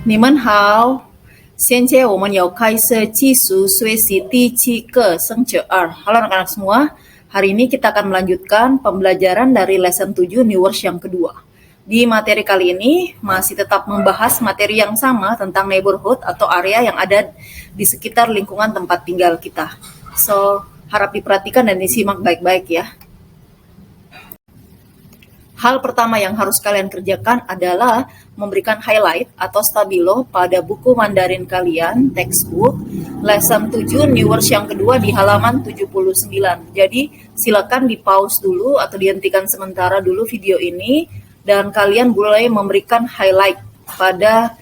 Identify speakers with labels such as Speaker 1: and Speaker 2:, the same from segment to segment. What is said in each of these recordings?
Speaker 1: 你们好，现在我们要开始技术学习第七个生者 R. Halo anak-anak semua, hari ini kita akan melanjutkan pembelajaran dari lesson 7 New Words yang kedua. Di materi kali ini masih tetap membahas materi yang sama tentang neighborhood atau area yang ada di sekitar lingkungan tempat tinggal kita. So, harap diperhatikan dan disimak baik-baik ya. Hal pertama yang harus kalian kerjakan adalah memberikan highlight atau stabilo pada buku Mandarin kalian, textbook, lesson 7 New Words yang kedua di halaman 79. Jadi silakan di pause dulu atau dihentikan sementara dulu video ini dan kalian boleh memberikan highlight pada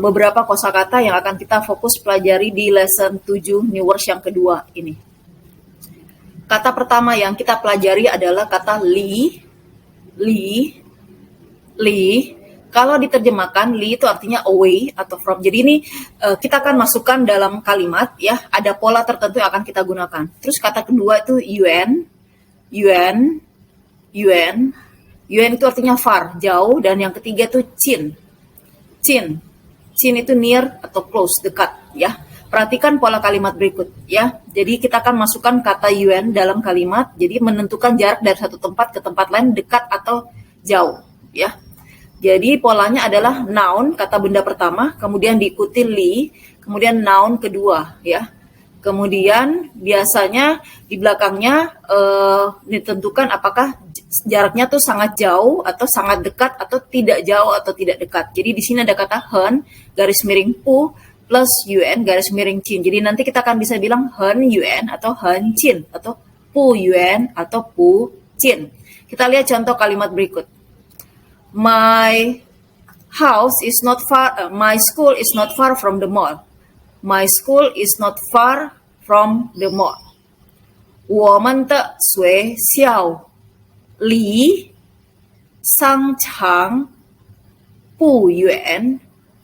Speaker 1: beberapa kosakata yang akan kita fokus pelajari di lesson 7 New Words yang kedua ini. Kata pertama yang kita pelajari adalah kata li. Kalau diterjemahkan li itu artinya away atau from. Jadi ini kita akan masukkan dalam kalimat ya, ada pola tertentu yang akan kita gunakan. Terus kata kedua itu yuan itu artinya far, jauh, dan yang ketiga itu chin itu near atau close, dekat ya. Perhatikan pola kalimat berikut ya. Jadi kita akan masukkan kata yuan dalam kalimat. Jadi menentukan jarak dari satu tempat ke tempat lain, dekat atau jauh ya. Jadi polanya adalah noun, kata benda pertama, kemudian diikuti li, kemudian noun kedua ya. Kemudian biasanya di belakangnya ditentukan apakah jaraknya tuh sangat jauh atau sangat dekat atau tidak jauh atau tidak dekat. Jadi di sini ada kata hen garis miring pu plus yuan garis miring chin. Jadi nanti kita akan bisa bilang hen yuan atau hen chin atau pu yuan atau pu chin. Kita lihat contoh kalimat berikut. My house is not far. My school is not far from the mall. My school is not far from the mall. 我们的学校离商场不远。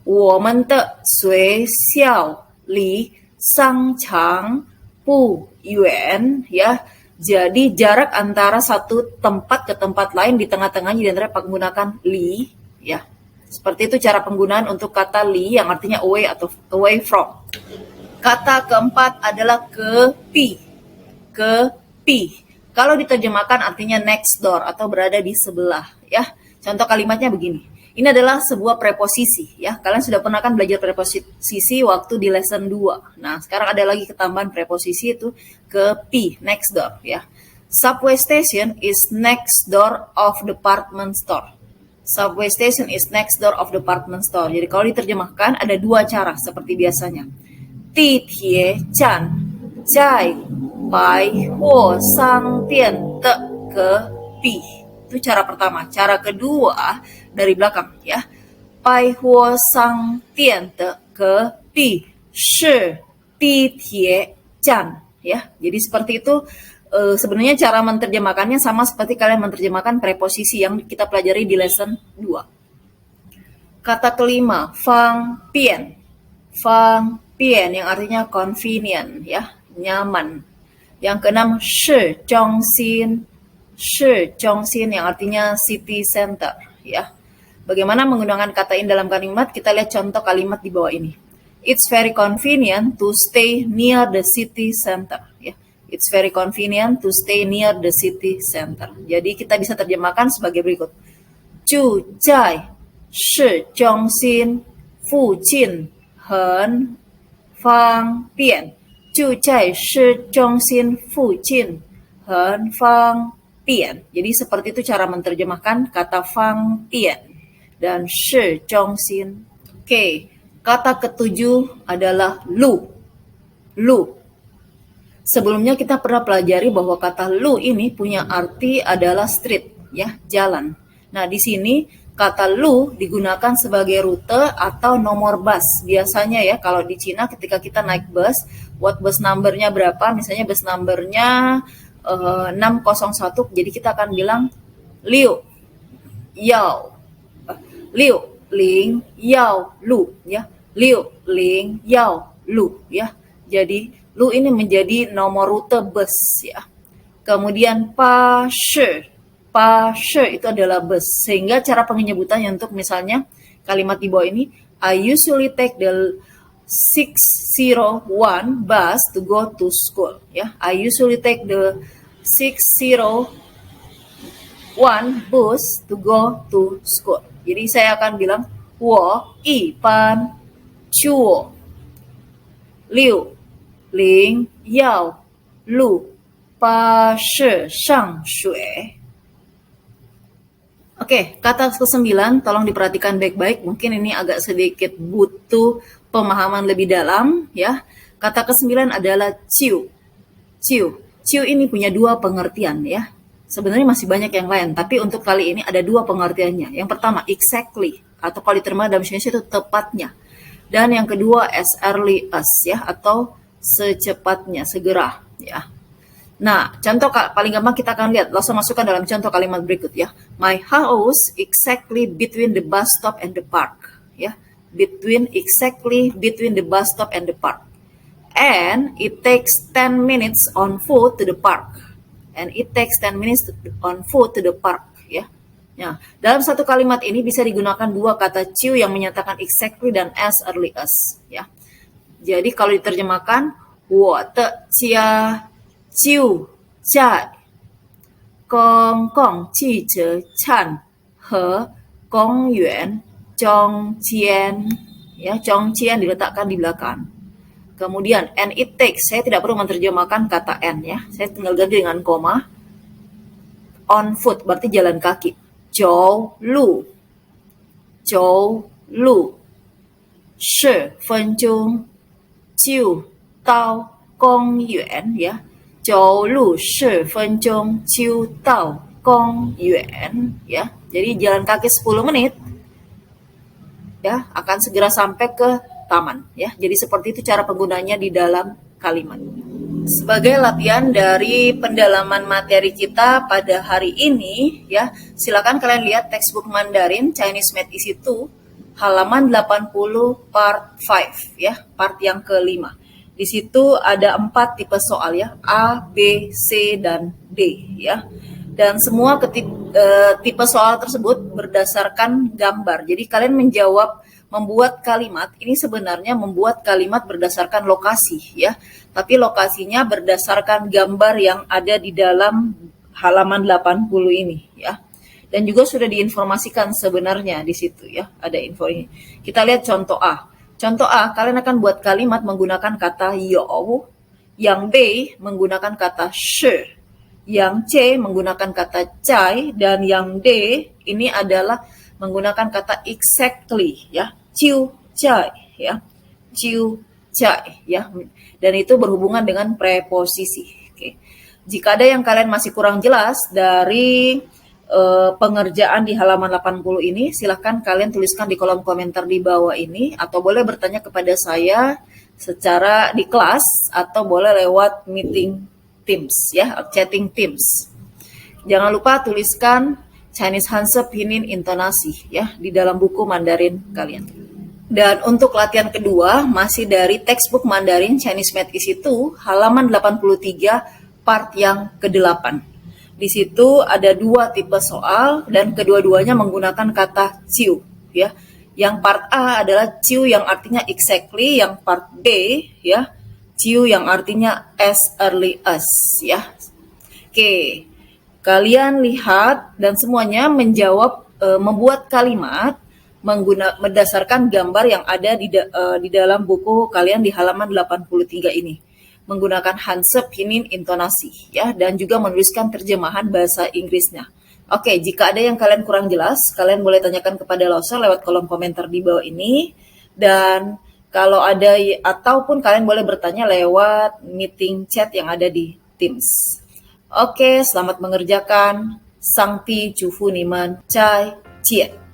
Speaker 1: 我们的学校离商场不远 ya. Jadi jarak antara satu tempat ke tempat lain di tengah-tengahnya di antara menggunakan li ya. Seperti itu cara penggunaan untuk kata li yang artinya away atau away from. Kata keempat adalah ke pi. Kalau diterjemahkan artinya next door atau berada di sebelah ya. Contoh kalimatnya begini. Ini adalah sebuah preposisi ya. Kalian sudah pernah kan belajar preposisi waktu di lesson 2. Nah, sekarang ada lagi ketambahan preposisi itu ke P, next door ya. Subway station is next door of department store. Subway station is next door of department store. Jadi kalau diterjemahkan ada dua cara seperti biasanya. Di tie chan zai bai huo sang dian de ke pi. Itu cara pertama. Cara kedua dari belakang ya. Bai huo sang dian de ke pi shi di tie jan ya. Jadi seperti itu sebenarnya cara menerjemahkannya sama seperti kalian menerjemahkan preposisi yang kita pelajari di lesson 2. Kata kelima, fang pian. Fang pian yang artinya convenient ya, nyaman. Yang keenam, shi zhongxin. Shi zhongxin yang artinya city center ya. Bagaimana menggunakan kata ini dalam kalimat? Kita lihat contoh kalimat di bawah ini. It's very convenient to stay near the city center ya. It's very convenient to stay near the city center. Jadi kita bisa terjemahkan sebagai berikut. 住在市中心附近很方便。住在市中心附近很方便. Jadi seperti itu cara menerjemahkan kata fang bian dan shi zhongxin. Oke, kata ketujuh adalah lu. Sebelumnya kita pernah pelajari bahwa kata lu ini punya arti adalah street ya, jalan. Nah, di sini kata lu digunakan sebagai rute atau nomor bus. Biasanya ya kalau di Cina ketika kita naik bus, buat bus numbernya berapa, misalnya bus numbernya 601, jadi kita akan bilang liu yao ling yao lu ya. Liu ling yao lu ya. Jadi lu ini menjadi nomor rute bus ya. Kemudian pa shi itu adalah bus. Sehingga cara penyebutannya untuk misalnya kalimat di bawah ini, I usually take the 601 bus to go to school. Ya, I usually take the 601 bus to go to school. Jadi saya akan bilang 我一般坐606巴士上学。Oke, kata ke-9 tolong diperhatikan baik-baik. Mungkin ini agak sedikit butuh pemahaman lebih dalam ya. Kata ke-9 adalah ciu. Ciu. Ciu ini punya dua pengertian ya. Sebenarnya masih banyak yang lain, tapi untuk kali ini ada dua pengertiannya. Yang pertama exactly atau kalau diterjemahkan dalam bahasa Indonesia itu tepatnya. Dan yang kedua as early as ya atau secepatnya, segera ya. Nah, contoh paling gampang kita akan lihat, langsung masukkan dalam contoh kalimat berikut ya. My house exactly between the bus stop and the park. Ya, exactly between the bus stop and the park. And it takes 10 minutes on foot to the park. And it takes 10 minutes on foot to the park. Ya. Ya, dalam satu kalimat ini bisa digunakan dua kata ciu yang menyatakan exactly dan as early as. Ya. Jadi kalau diterjemahkan, 我的家就在公共汽车站和公园中间. Ya, 中间 diletakkan di belakang. Kemudian and it takes, saya tidak perlu menerjemahkan kata and ya. Saya tinggal ganti dengan koma. On foot berarti jalan kaki. 走路10分钟就到公园 ya. 走路10分钟就到公园 ya. Jadi jalan kaki 10 menit ya akan segera sampai ke taman ya. Jadi seperti itu cara penggunanya di dalam kalimat. Sebagai latihan dari pendalaman materi kita pada hari ini ya, silakan kalian lihat textbook Mandarin Chinese Math Easy 2 halaman 80 part 5 ya, part yang kelima. Di situ ada 4 tipe soal ya, A, B, C, dan D ya. Dan semua tipe soal tersebut berdasarkan gambar. Jadi kalian membuat kalimat, ini sebenarnya membuat kalimat berdasarkan lokasi ya. Tapi lokasinya berdasarkan gambar yang ada di dalam halaman 80 ini ya. Dan juga sudah diinformasikan sebenarnya di situ ya, ada info ini. Kita lihat contoh A. Contoh A, kalian akan buat kalimat menggunakan kata you, yang B menggunakan kata shi, yang C menggunakan kata cai, dan yang D ini adalah menggunakan kata exactly ya, ciu cai ya, ciu cai ya, dan itu berhubungan dengan preposisi. Oke. Jika ada yang kalian masih kurang jelas dari pengerjaan di halaman 80 ini, silahkan kalian tuliskan di kolom komentar di bawah ini, atau boleh bertanya kepada saya secara di kelas, atau boleh lewat meeting Teams ya, chatting Teams. Jangan lupa tuliskan Chinese Hanse Pinyin intonasi ya di dalam buku Mandarin kalian. Dan untuk latihan kedua masih dari textbook Mandarin Chinese Math Easy 2 halaman 83 part yang ke-8. Di situ ada 2 tipe soal dan kedua-duanya menggunakan kata ciu ya. Yang part A adalah ciu yang artinya exactly, yang part B ya ciu yang artinya as early as ya. Oke. Kalian lihat dan semuanya menjawab membuat kalimat berdasarkan gambar yang ada di dalam buku kalian di halaman 83 ini. Menggunakan Hanse Pinyin intonasi ya, dan juga menuliskan terjemahan bahasa Inggrisnya. Oke, jika ada yang kalian kurang jelas, kalian boleh tanyakan kepada Lausa lewat kolom komentar di bawah ini. Dan kalau ada ataupun kalian boleh bertanya lewat meeting chat yang ada di Teams. Oke, selamat mengerjakan. Sangpi Jufu Niman Cai Cie.